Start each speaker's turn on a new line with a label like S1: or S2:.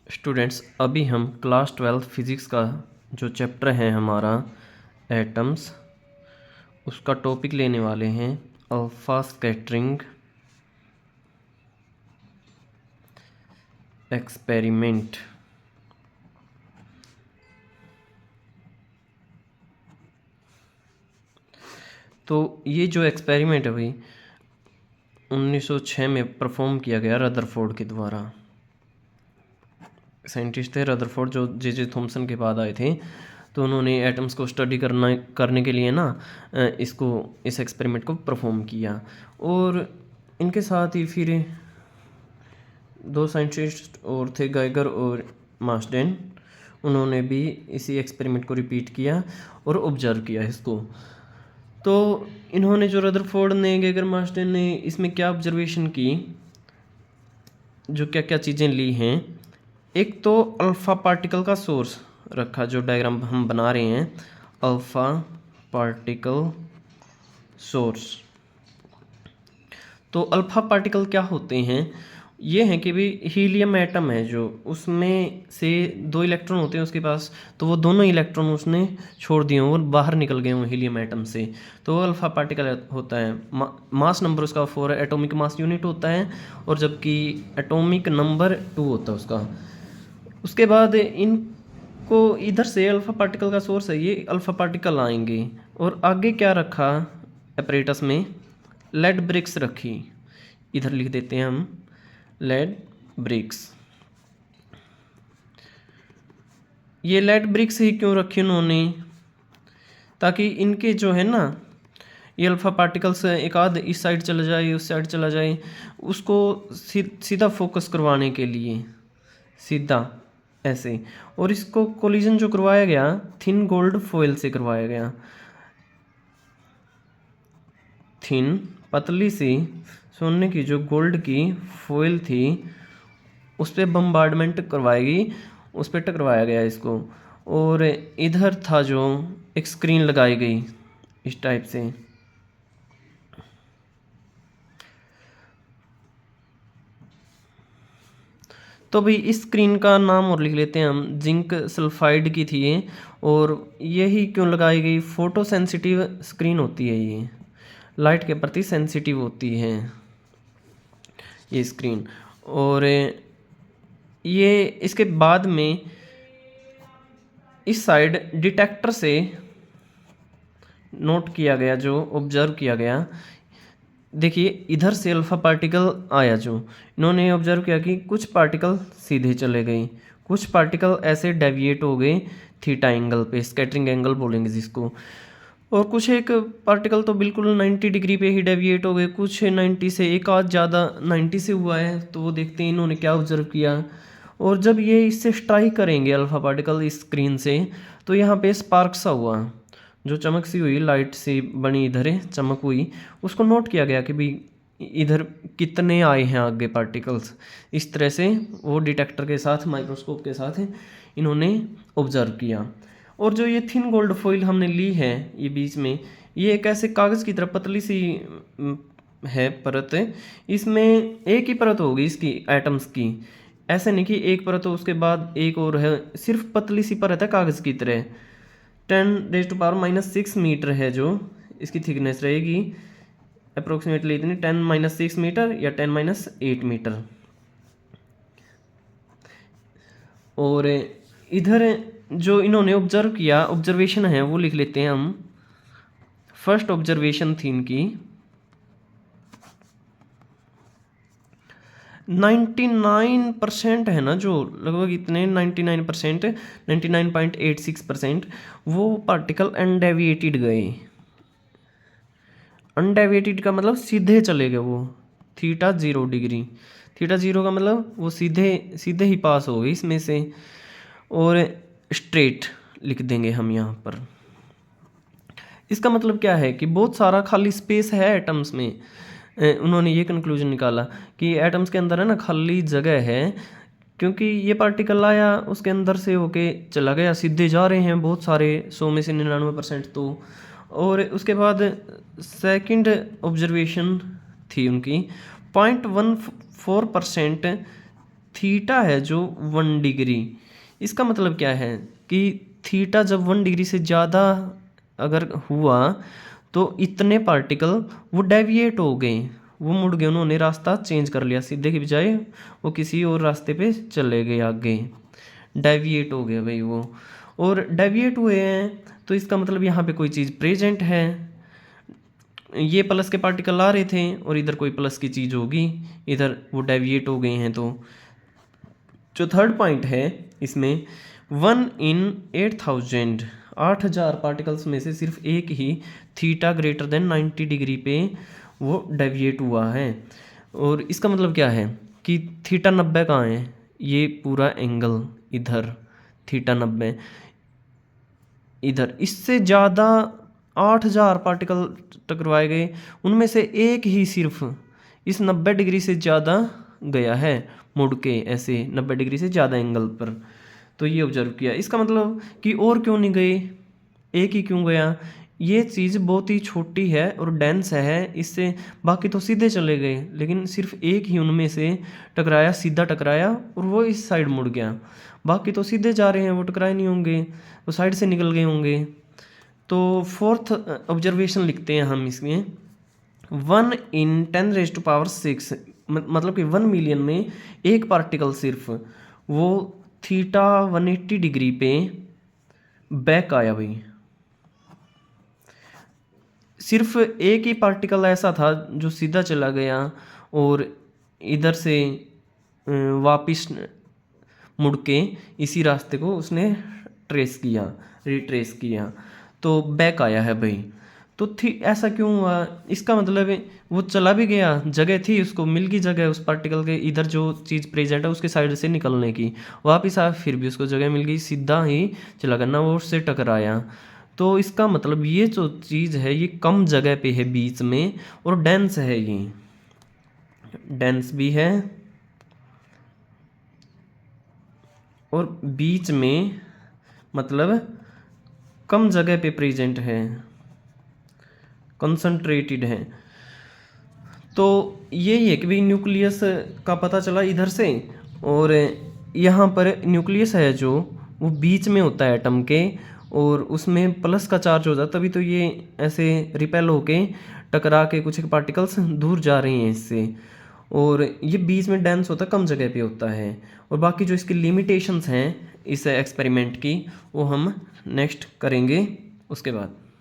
S1: Students, अभी हम class 12 physics का जो चैप्टर है हमारा एटम्स, उसका टॉपिक लेने वाले हैं अल्फ़ा स्कैटरिंग एक्सपेरिमेंट। तो ये जो एक्सपेरिमेंट है भाई 1906 में परफॉर्म किया गया रदरफोर्ड के द्वारा। साइंटिस्ट थे रदरफोर्ड जो जे थॉमसन के बाद आए थे। तो उन्होंने एटम्स को स्टडी करने के लिए ना इस एक्सपेरिमेंट को परफॉर्म किया। और इनके साथ ही फिर दो साइंटिस्ट और थे, गाइगर और मार्सडेन। उन्होंने भी इसी एक्सपेरिमेंट को रिपीट किया और ऑब्जर्व किया इसको। तो इन्होंने जो रदरफोर्ड ने, गैगर, मार्सडेन ने इसमें क्या ऑब्जर्वेशन की, जो क्या क्या चीज़ें ली हैं। एक तो अल्फ़ा पार्टिकल का सोर्स रखा, जो डायग्राम हम बना रहे हैं, अल्फ़ा पार्टिकल सोर्स। तो अल्फ़ा पार्टिकल क्या होते हैं? ये हैं कि भी हीलियम एटम है जो, उसमें से 2 इलेक्ट्रॉन होते हैं उसके पास, तो वो दोनों इलेक्ट्रॉन उसने छोड़ दिए हों और बाहर निकल गए हों हीलियम एटम से, तो वो अल्फ़ा पार्टिकल होता है। मास नंबर उसका 4 है, एटॉमिक मास यूनिट होता है, और जबकि एटॉमिक नंबर 2 होता है उसका। उसके बाद इनको इधर से अल्फ़ा पार्टिकल का सोर्स है, ये अल्फ़ा पार्टिकल आएंगे। और आगे क्या रखा एपरेटस में? लेड ब्रिक्स रखी, इधर लिख देते हैं हम लेड ब्रिक्स। ये लेड ब्रिक्स ही क्यों रखी उन्होंने? ताकि इनके जो है ना, ये अल्फ़ा पार्टिकल्स एक आध इस साइड चला जाए, उस साइड चला जाए, उसको सीधा फोकस करवाने के लिए, सीधा ऐसे। और इसको कोलिजन जो करवाया गया थिन गोल्ड फॉयल से करवाया गया। थिन पतली सी सोने की जो गोल्ड की फॉयल थी, उस पर बम्बार्डमेंट करवाएगी, उस पर टकराया गया इसको। और इधर था जो एक स्क्रीन लगाई गई इस टाइप से। तो भाई इस स्क्रीन का नाम और लिख लेते हैं हम, जिंक सल्फाइड की थी ये। और यही क्यों लगाई गई? फोटो सेंसिटिव स्क्रीन होती है ये, लाइट के प्रति सेंसिटिव होती है ये स्क्रीन। और ये इसके बाद में इस साइड डिटेक्टर से नोट किया गया, जो ऑब्जर्व किया गया। देखिए इधर से अल्फ़ा पार्टिकल आया, जो इन्होंने ऑब्जर्व किया कि कुछ पार्टिकल सीधे चले गए, कुछ पार्टिकल ऐसे डेविएट हो गए थीटा एंगल पे, स्कैटरिंग एंगल बोलेंगे जिसको। और कुछ एक पार्टिकल तो बिल्कुल 90 डिग्री पे ही डेविएट हो गए, कुछ 90 से, एक आध ज़्यादा 90 से हुआ है। तो वो देखते हैं इन्होंने क्या ऑब्जर्व किया। और जब ये इससे स्ट्राइक करेंगे अल्फ़ा पार्टिकल इस स्क्रीन से, तो यहाँ पे स्पार्क सा हुआ, जो चमक सी हुई, लाइट सी बनी, इधर चमक हुई। उसको नोट किया गया कि भाई इधर कितने आए हैं आगे पार्टिकल्स। इस तरह से वो डिटेक्टर के साथ, माइक्रोस्कोप के साथ इन्होंने ऑब्जर्व किया। और जो ये थिन गोल्ड फॉइल हमने ली है, ये बीच में, ये एक ऐसे कागज़ की तरह पतली सी है परत। इसमें एक ही परत होगी इसकी एटम्स की, ऐसे नहीं कि एक परत हो उसके बाद एक और है, सिर्फ पतली सी परत है कागज़ की तरह। 10⁻⁻⁶ मीटर है जो इसकी थिकनेस रहेगी, अप्रोक्सीमेटली इतनी 10⁻⁶ मीटर या 10⁻8 मीटर। और इधर जो इन्होंने ऑब्जर्व किया, ऑब्जर्वेशन है वो लिख लेते हैं हम। फर्स्ट ऑब्जर्वेशन थी इनकी 99% है ना, जो लगभग इतने 99%, 99.86% वो पार्टिकल अनडेविएटेड गए। अनडेविएटेड का मतलब सीधे चले गए वो, थीटा 0 डिग्री। थीटा 0 का मतलब वो सीधे सीधे ही पास हो गए इसमें से। और स्ट्रेट लिख देंगे हम यहाँ पर। इसका मतलब क्या है कि बहुत सारा खाली स्पेस है एटम्स में। उन्होंने ये कंक्लूजन निकाला कि एटम्स के अंदर है ना खाली जगह है, क्योंकि ये पार्टिकल आया उसके अंदर से होके चला गया, सीधे जा रहे हैं बहुत सारे, 100 में से 99%। तो और उसके बाद सेकंड ऑब्जर्वेशन थी उनकी 0.14% थीटा है जो 1 डिग्री, इसका मतलब क्या है कि थीटा जब 1 डिग्री से ज़्यादा अगर हुआ तो इतने पार्टिकल वो डेविएट हो गए, वो मुड़ गए, उन्होंने रास्ता चेंज कर लिया, सीधे की बजाय वो किसी और रास्ते पे चले गए आगे, डेविएट हो गया भाई वो। और डेविएट हुए हैं तो इसका मतलब यहाँ पे कोई चीज़ प्रेजेंट है, ये प्लस के पार्टिकल आ रहे थे और इधर कोई प्लस की चीज़ होगी, इधर वो डेविएट हो गए हैं। तो जो थर्ड पॉइंट है इसमें 1 in 8000, 8000 पार्टिकल्स में से सिर्फ एक ही थीटा ग्रेटर देन 90 डिग्री पे वो डेविएट हुआ है। और इसका मतलब क्या है कि थीटा 90 कहाँ है, ये पूरा एंगल इधर थीटा 90 इधर, इससे ज़्यादा 8000 पार्टिकल टकराए गए, उनमें से एक ही सिर्फ इस 90 डिग्री से ज़्यादा गया है मुड़ के, ऐसे 90 डिग्री से ज़्यादा एंगल पर। तो ये ऑब्जर्व किया, इसका मतलब कि और क्यों नहीं गए, एक ही क्यों गया, ये चीज़ बहुत ही छोटी है और डेंस है, इससे बाकी तो सीधे चले गए, लेकिन सिर्फ एक ही उनमें से टकराया, सीधा टकराया और वो इस साइड मुड़ गया, बाकी तो सीधे जा रहे हैं, वो टकराए नहीं होंगे, वो साइड से निकल गए होंगे। तो फोर्थ ऑब्जर्वेशन लिखते हैं हम इसमें, 1 in 10⁻⁶, मतलब कि 1 मिलियन में एक पार्टिकल सिर्फ वो थीटा 180 डिग्री पे बैक आया भाई। सिर्फ एक ही पार्टिकल ऐसा था जो सीधा चला गया और इधर से वापिस मुड़ के इसी रास्ते को उसने ट्रेस किया, रिट्रेस किया, तो बैक आया है भाई। तो थी ऐसा क्यों हुआ, इसका मतलब वो चला भी गया, जगह थी, उसको मिल गई जगह उस पार्टिकल के इधर जो चीज़ प्रेजेंट है उसके साइड से निकलने की, वापस आया, फिर भी उसको जगह मिल गई, सीधा ही चला गया ना, वो उससे टकराया। तो इसका मतलब ये जो चीज़ है ये कम जगह पे है बीच में और डेंस है, ये डेंस भी है और बीच में मतलब कम जगह पे प्रेजेंट है, कंसंट्रेटेड है। तो यही है कि भाई न्यूक्लियस का पता चला इधर से, और यहाँ पर न्यूक्लियस है जो वो बीच में होता है एटम के और उसमें प्लस का चार्ज हो जाता, तभी तो ये ऐसे रिपेल होके टकरा के कुछ पार्टिकल्स दूर जा रही हैं इससे, और ये बीच में डेंस होता है, कम जगह पे होता है। और बाकी जो इसकी लिमिटेशंस हैं इस एक्सपेरिमेंट की वो हम नेक्स्ट करेंगे उसके बाद।